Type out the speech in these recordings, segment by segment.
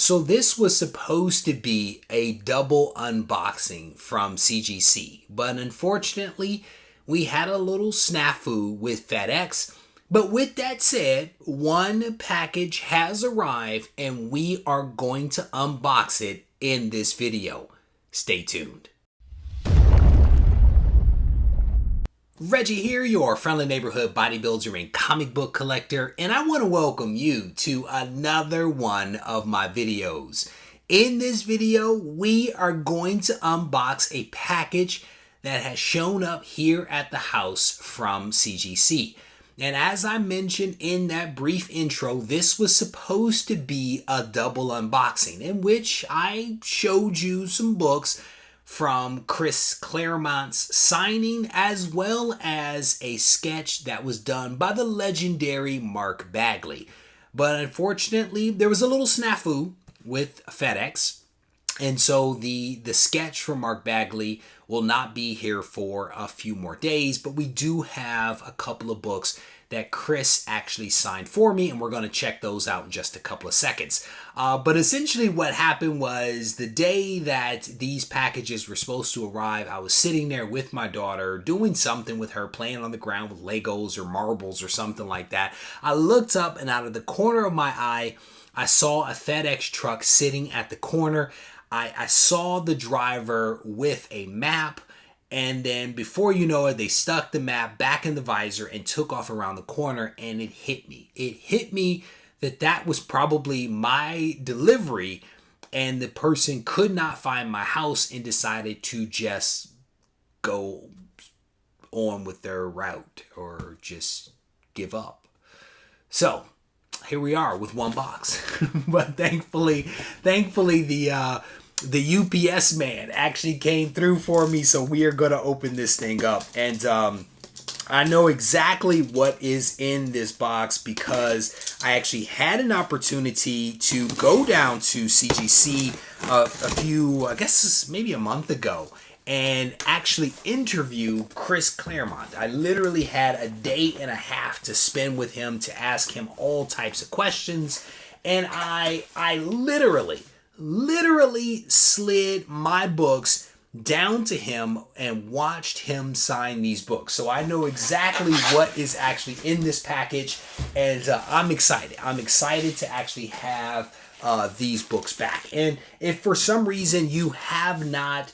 So this was supposed to be a double unboxing from CGC, but unfortunately we had a little snafu with FedEx. But with that said, one package has arrived and we are going to unbox it in this video. Stay tuned. Reggie here, your friendly neighborhood bodybuilder and comic book collector, and I want to welcome you to another one of my videos. In this video, we are going to unbox a package that has shown up here at the house from CGC. And as I mentioned in that brief intro, this was supposed to be a double unboxing in which I showed you some books from Chris Claremont's signing, as well as a sketch that was done by the legendary Mark Bagley. But unfortunately, there was a little snafu with FedEx, and so the sketch from Mark Bagley will not be here for a few more days, but we do have a couple of books that Chris actually signed for me, and we're going to check those out in just a couple of seconds. But essentially what happened was the day that these packages were supposed to arrive, I was sitting there with my daughter doing something with her, playing on the ground with Legos or marbles or something like that. I looked up, and out of the corner of my eye, I saw a FedEx truck sitting at the corner. I saw the driver with a map, and then before you know it, they stuck the map back in the visor and took off around the corner, and it hit me. It hit me that was probably my delivery, and the person could not find my house and decided to just go on with their route or just give up. So here we are with one box. But thankfully the UPS man actually came through for me, so we are going to open this thing up. And I know exactly what is in this box because I actually had an opportunity to go down to CGC I guess maybe a month ago, and actually interview Chris Claremont. I literally had a day and a half to spend with him to ask him all types of questions, and I literally slid my books down to him and watched him sign these books. So I know exactly what is actually in this package, and I'm excited. I'm excited to actually have these books back. And if for some reason you have not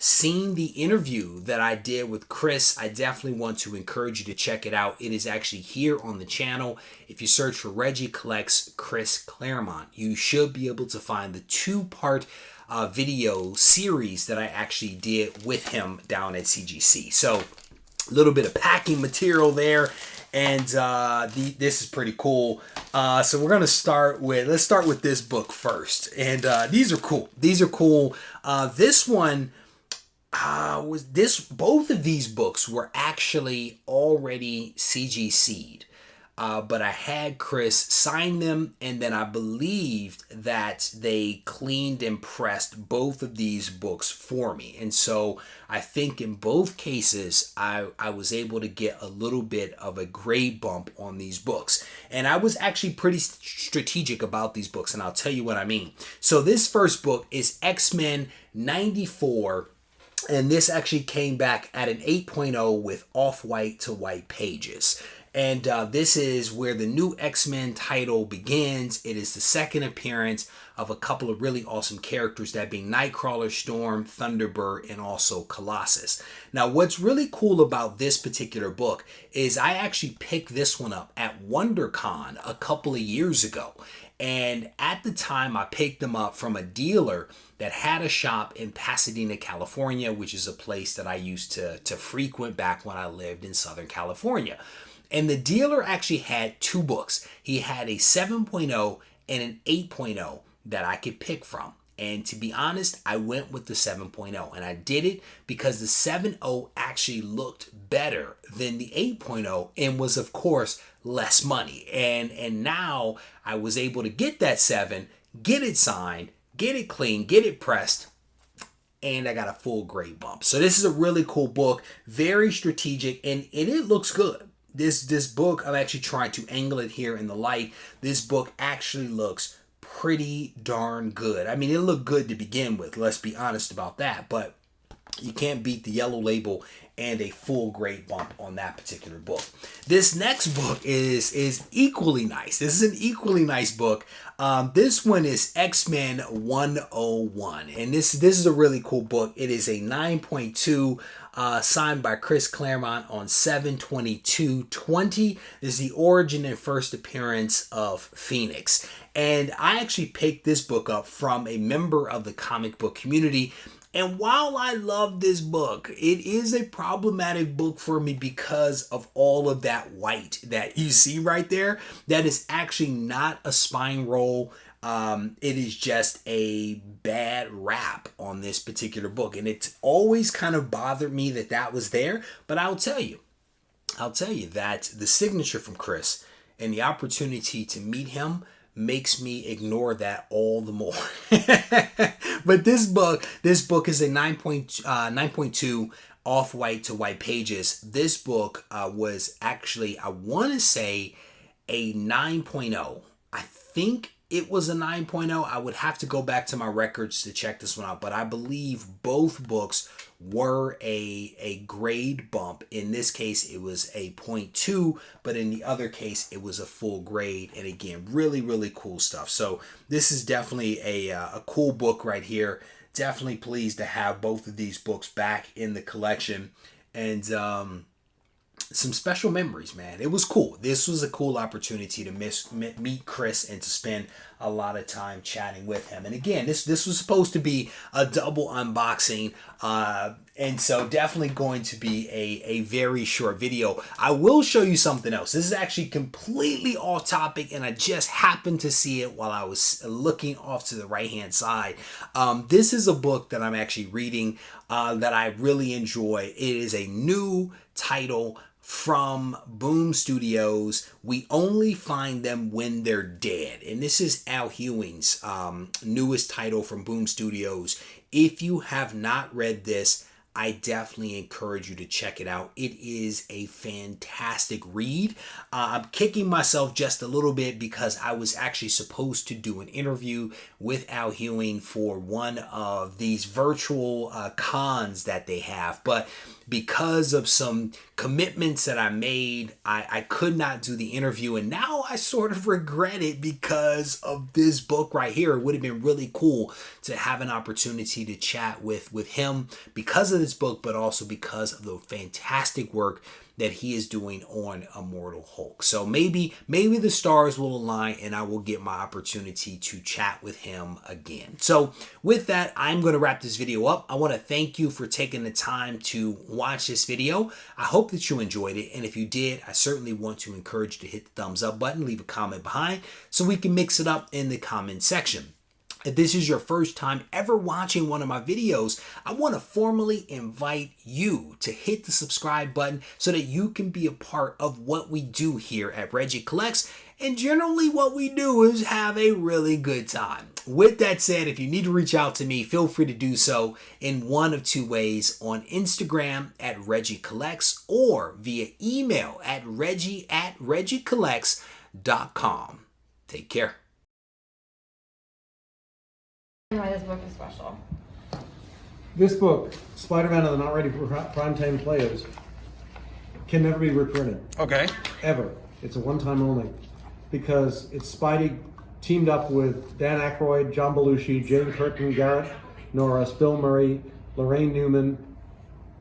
seen the interview that I did with Chris, I definitely want to encourage you to check it out. It is actually here on the channel. If you search for Regie Collects Chris Claremont, you should be able to find the two-part video series that I actually did with him down at CGC. So a little bit of packing material there, and this is pretty cool. So we're gonna let's start with this book first. And these are cool. These are cool. This one both of these books were actually already CGC'd, but I had Chris sign them, and then I believed that they cleaned and pressed both of these books for me. And so I think in both cases I was able to get a little bit of a grade bump on these books, and I was actually pretty strategic about these books, and I'll tell you what I mean. So this first book is X-Men 94, and this actually came back at an 8.0 with off-white to white pages. And this is where the new X-Men title begins. It is the second appearance of a couple of really awesome characters, that being Nightcrawler, Storm, Thunderbird, and also Colossus. Now, what's really cool about this particular book is I actually picked this one up at WonderCon a couple of years ago. And at the time, I picked them up from a dealer that had a shop in Pasadena, California, which is a place that I used to frequent back when I lived in Southern California. And the dealer actually had two books. He had a 7.0 and an 8.0 that I could pick from. And to be honest, I went with the 7.0, and I did it because the 7.0 actually looked better than the 8.0 and was, of course, less money. And now I was able to get that 7, get it signed, get it clean, get it pressed, and I got a full grade bump. So this is a really cool book, very strategic, and it looks good. This book, I'm actually trying to angle it here in the light. This book actually looks pretty darn good. I mean, it looked good to begin with, let's be honest about that, but you can't beat the yellow label and a full grade bump on that particular book. This next book is equally nice. This is an equally nice book. This one is X-Men 101, and this is a really cool book. It is a 9.2 signed by Chris Claremont on 7/22/20. This is the origin and first appearance of Phoenix. And I actually picked this book up from a member of the comic book community. And while I love this book, it is a problematic book for me because of all of that white that you see right there. That is actually not a spine roll. It is just a bad rap on this particular book. And it's always kind of bothered me that that was there. But I'll tell you that the signature from Chris and the opportunity to meet him makes me ignore that all the more. But this book is a 9.2 off-white to white pages. This book was actually, I want to say, a 9.0. I think it was a 9.0. I would have to go back to my records to check this one out, but I believe both books were a grade bump. In this case, it was a 0.2, but in the other case, it was a full grade. And again, really, really cool stuff. So this is definitely a cool book right here. Definitely pleased to have both of these books back in the collection. And some special memories, man. It was cool. This was a cool opportunity to meet Chris and to spend a lot of time chatting with him. And again, this was supposed to be a double unboxing, and so definitely going to be a very short video. I will show you something else. This is actually completely off topic, and I just happened to see it while I was looking off to the right hand side. This is a book that I'm actually reading that I really enjoy. It is a new title from Boom Studios. We Only Find Them When They're Dead. And this is Al Ewing's newest title from Boom Studios. If you have not read this, I definitely encourage you to check it out. It is a fantastic read. I'm kicking myself just a little bit because I was actually supposed to do an interview with Al Ewing for one of these virtual cons that they have. But because of some commitments that I made, I could not do the interview. And now I sort of regret it because of this book right here. It would have been really cool to have an opportunity to chat with him because of this book, but also because of the fantastic work that he is doing on Immortal Hulk. So maybe the stars will align and I will get my opportunity to chat with him again. So with that, I'm going to wrap this video up. I want to thank you for taking the time to watch this video. I hope that you enjoyed it. And if you did, I certainly want to encourage you to hit the thumbs up button, leave a comment behind so we can mix it up in the comment section. If this is your first time ever watching one of my videos, I want to formally invite you to hit the subscribe button so that you can be a part of what we do here at Regie Collects. And generally what we do is have a really good time. With that said, if you need to reach out to me, feel free to do so in one of two ways: on Instagram at Regie Collects or via email at reggie@regiecollects.com. Take care. Why this book is special. This book, Spider-Man and the Not Ready for Primetime Players, can never be reprinted. Okay. Ever. It's a one-time only. Because it's Spidey teamed up with Dan Aykroyd, John Belushi, Jane Curtin, Garrett Norris, Bill Murray, Lorraine Newman,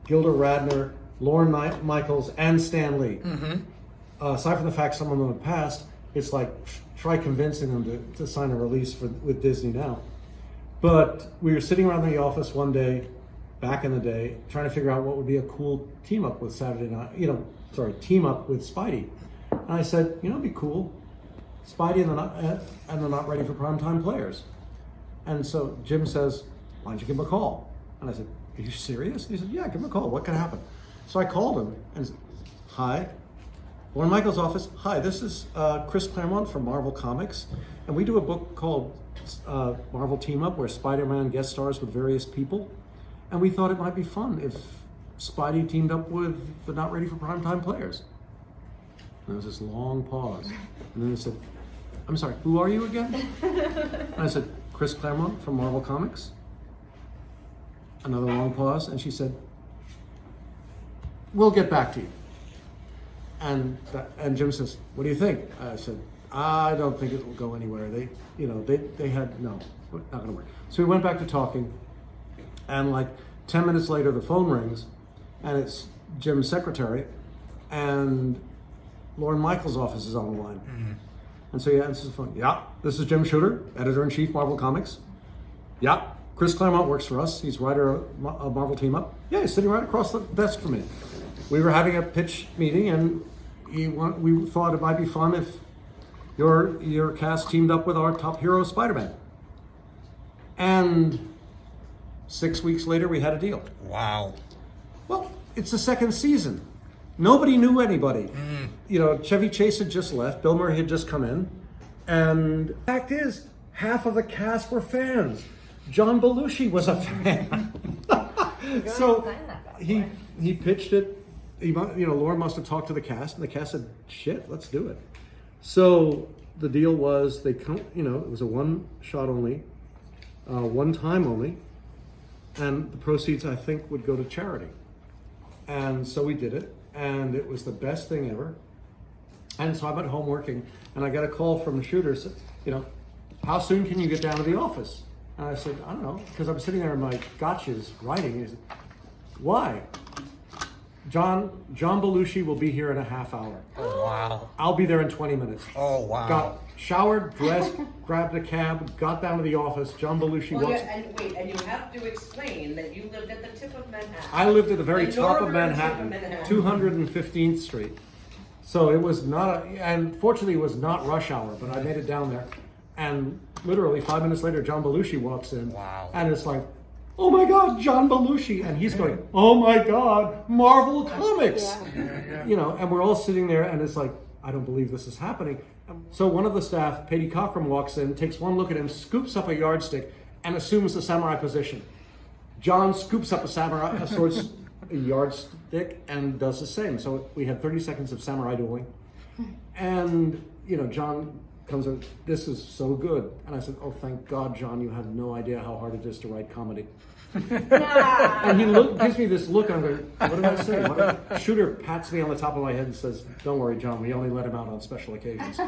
Gilda Radner, Lorne Michaels, and Stan Lee. Aside from the fact some of them have passed, it's like, try convincing them to sign a release with Disney now. But we were sitting around the office one day, back in the day, trying to figure out what would be a cool team up with team up with Spidey. And I said, it'd be cool, Spidey and the Not Ready for Primetime Players. And so Jim says, why don't you give him a call? And I said, are you serious? And he said, yeah, give him a call. What could happen? So I called him and said, hi, Lorne Michaels' office. Hi, this is Chris Claremont from Marvel Comics. And we do a book called Marvel Team Up, where Spider-Man guest stars with various people. And we thought it might be fun if Spidey teamed up with the Not Ready for Primetime Players. And there was this long pause. And then he said, I'm sorry, who are you again? And I said, Chris Claremont from Marvel Comics. Another long pause, and she said, we'll get back to you. And Jim says, what do you think? I said, I don't think it will go anywhere. They had, no, not gonna work. So we went back to talking, and like 10 minutes later, the phone rings, and it's Jim's secretary, and Lauren Michaels' office is on the line. Mm-hmm. And so he answers the phone. Yeah, this is Jim Shooter, editor-in-chief, Marvel Comics. Yeah, Chris Claremont works for us. He's writer of Marvel Team Up. Yeah, he's sitting right across the desk from me. We were having a pitch meeting, and we thought it might be fun if your cast teamed up with our top hero, Spider-Man. And 6 weeks later, we had a deal. Wow. Well, it's the second season. Nobody knew anybody. Chevy Chase had just left. Bill Murray had just come in. And the fact is, half of the cast were fans. John Belushi was a fan. So he pitched it. Lauren must have talked to the cast, and the cast said, shit, let's do it. So the deal was it was a one shot only, one time only, and the proceeds, I think, would go to charity. And so we did it, and it was the best thing ever. And so I'm at home working, and I got a call from the shooter, how soon can you get down to the office? And I said, I don't know, because I'm sitting there in my gotchas writing. He said, why? John Belushi will be here in a half hour. Oh, wow. I'll be there in 20 minutes. Oh, wow. Got showered, dressed, grabbed a cab, got down to the office. John Belushi walks. And you have to explain that you lived at the tip of Manhattan. I lived at the very top of Manhattan, 215th Street. So it was not, and fortunately it was not rush hour, but I made it down there. And literally 5 minutes later, John Belushi walks in. Wow. And it's like, oh my God, John Belushi. And he's going, oh my God, Marvel Comics. Yeah. And we're all sitting there, and it's like, I don't believe this is happening. So one of the staff, Patty Cochran, walks in, takes one look at him, scoops up a yardstick, and assumes the samurai position. John scoops up a yardstick, and does the same. So we had 30 seconds of samurai dueling. And, John comes in, this is so good. And I said, oh, thank God, John, you have no idea how hard it is to write comedy. And he gives me this look, and I'm going, what did I say? Shooter pats me on the top of my head and says, don't worry, John, we only let him out on special occasions.